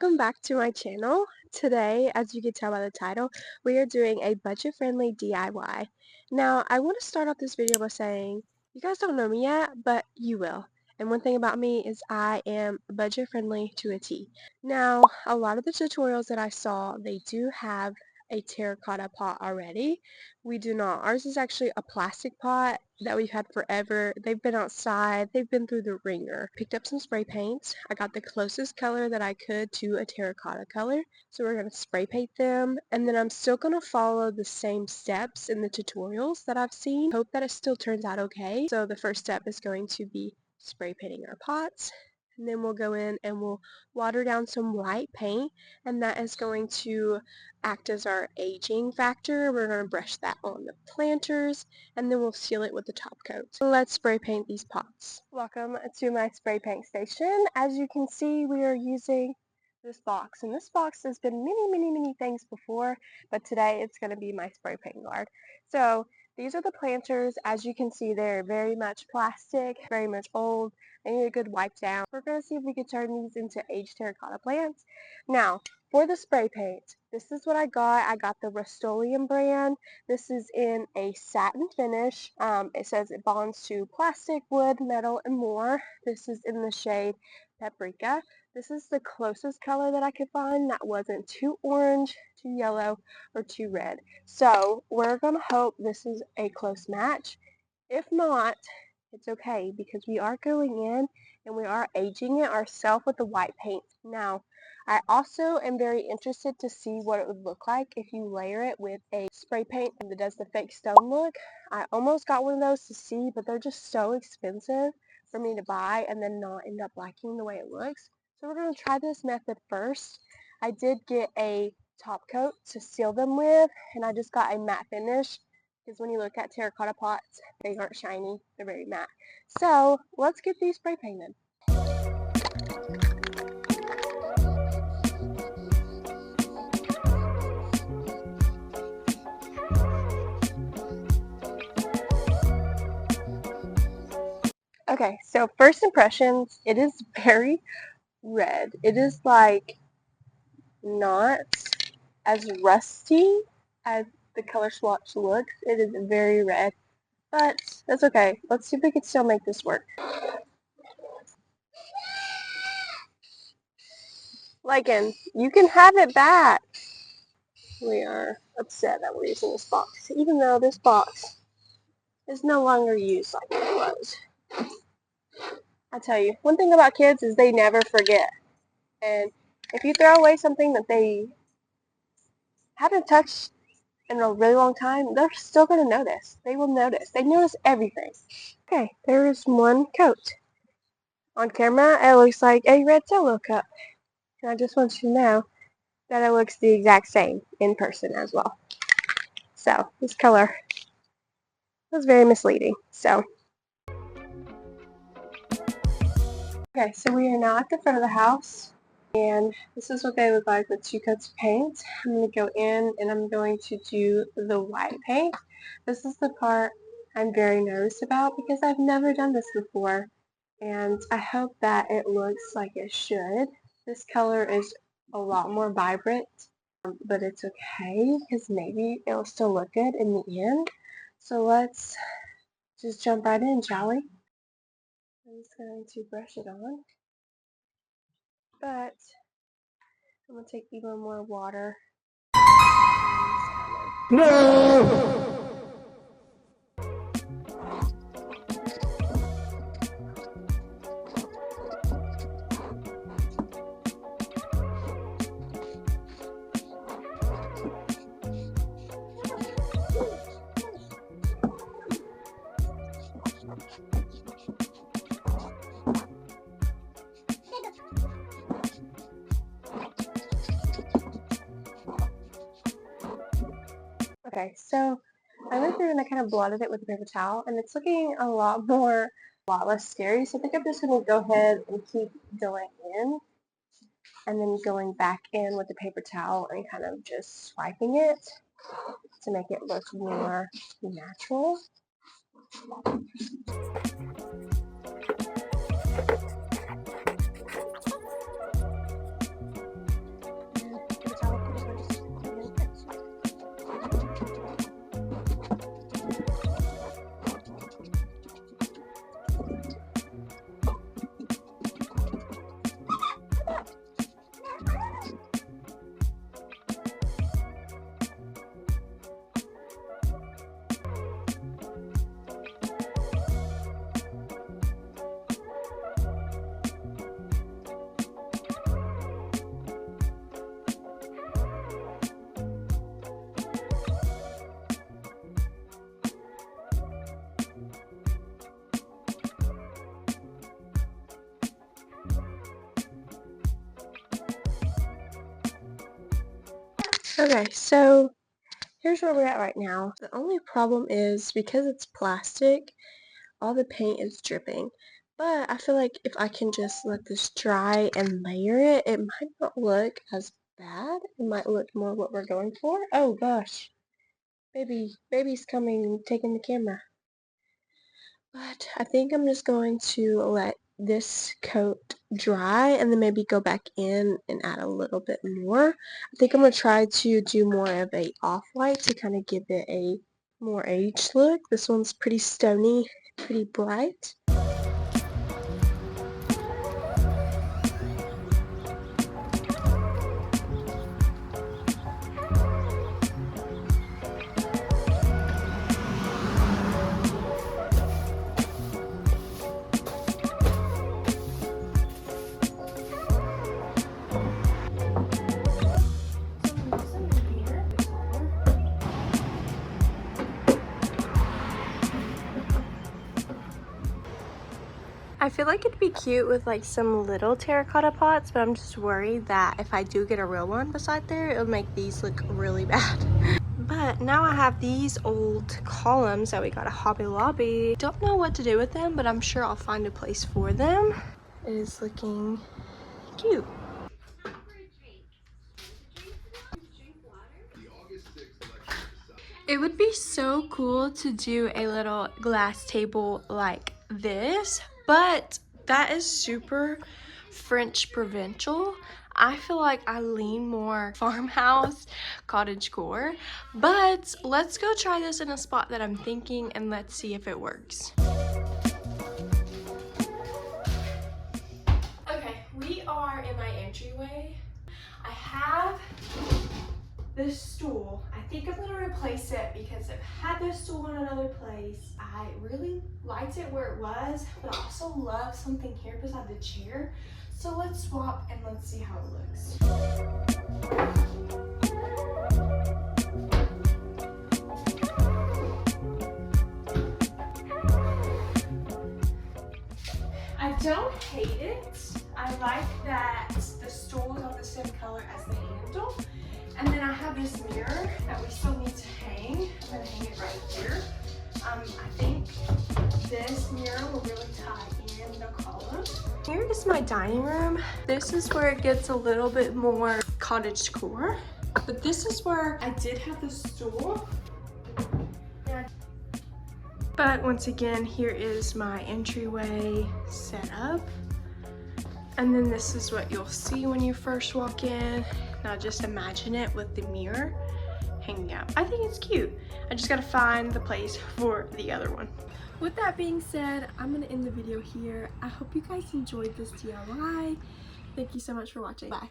Welcome back to my channel. Today, as you can tell by the title, we are doing a budget-friendly DIY. Now, I want to start off this video by saying, you guys don't know me yet, but you will. And one thing about me is I am budget-friendly to a T. Now, a lot of the tutorials that I saw, they do have a terracotta pot already. We do not. Ours is actually a plastic pot that we've had forever. They've been outside. They've been through the ringer. Picked up some spray paints. I got the closest color that I could to a terracotta color. So we're going to spray paint them. And then I'm still going to follow the same steps in the tutorials that I've seen. Hope that it still turns out okay. So the first step is going to be spray painting our pots. And then we'll go in and we'll water down some white paint, and that is going to act as our aging factor. We're going to brush that on the planters, and then we'll seal it with the top coat. So let's spray paint these pots. Welcome to my spray paint station. As you can see, we are using this box, and this box has been many things before, but today it's going to be my spray paint guard. So these are the planters. As you can see, they're very much plastic, very much old. They need a good wipe down. We're going to see if we can turn these into aged terracotta plants. Now, for the spray paint, this is what I got. I got the Rust-Oleum brand. This is in a satin finish. It says it bonds to plastic, wood, metal, and more. This is in the shade Paprika. This is the closest color that I could find that wasn't too orange, too yellow, or too red. So we're going to hope this is a close match. If not, it's okay because we are going in and we are aging it ourselves with the white paint. Now, I also am very interested to see what it would look like if you layer it with a spray paint that does the fake stone look. I almost got one of those to see, but they're just so expensive for me to buy and then not end up liking the way it looks. So we're going to try this method first. I did get a top coat to seal them with, and I just got a matte finish because when you look at terracotta pots, they aren't shiny, they're very matte. So let's get these spray painted. Okay, so first impressions, it is very red. It is like not as rusty as the color swatch looks. It is very red, but that's okay. Let's see if we can still make this work. Lycan, you can have it back. We are upset that we're using this box, even though this box is no longer used like it was. I tell you, one thing about kids is they never forget. And if you throw away something that they haven't touched in a really long time, they're still going to notice. They will notice. They notice everything. Okay, there is one coat. On camera, it looks like a red Solo cup. And I just want you to know that it looks the exact same in person as well. So, this color was very misleading. So, okay, so we are now at the front of the house. And this is what they look like with 2 coats of paint. I'm going to go in and I'm going to do the white paint. This is the part I'm very nervous about because I've never done this before. And I hope that it looks like it should. This color is a lot more vibrant, but it's okay because maybe it'll still look good in the end. So let's just jump right in, shall we? I'm just going to brush it on. But I'm going to take even more water. No! Okay, so I went through and I kind of blotted it with a paper towel, and it's looking a lot less scary. So I think I'm just going to go ahead and keep going in, and then going back in with the paper towel and kind of just swiping it to make it look more natural. Okay, so here's where we're at right now. The only problem is because it's plastic, all the paint is dripping. But I feel like if I can just let this dry and layer it, it might not look as bad. It might look more what we're going for. Oh gosh, baby's coming and taking the camera. But I think I'm just going to let this coat dry and then maybe go back in and add a little bit more. I think I'm going to try to do more of a off-white to kind of give it a more aged look. This one's pretty stony, pretty bright. I feel like it'd be cute with like some little terracotta pots, but I'm just worried that if I do get a real one beside there, it'll make these look really bad. But now I have these old columns that we got at Hobby Lobby. Don't know what to do with them, but I'm sure I'll find a place for them. It is looking cute. It would be so cool to do a little glass table like this, but that is super French provincial. I feel like I lean more farmhouse, cottagecore, but let's go try this in a spot that I'm thinking and let's see if it works. Okay, we are in my entryway. I have this stool. I think I'm gonna replace it because I've had this stool in another place. I really liked it where it was, but I also love something here beside the chair. So let's swap and let's see how it looks. I don't hate it. I like that the stool is not the same color as the handle. And then I have this mirror that we still need to hang. I'm gonna hang it right here. I think this mirror will really tie in the column. Here is my dining room. This is where it gets a little bit more cottagecore. But this is where I did have the stool. But once again, here is my entryway set up. And then this is what you'll see when you first walk in. Now just imagine it with the mirror hanging out. I think it's cute. I just gotta find the place for the other one. With that being said, I'm gonna end the video here. I hope you guys enjoyed this DIY. Thank you so much for watching. Bye.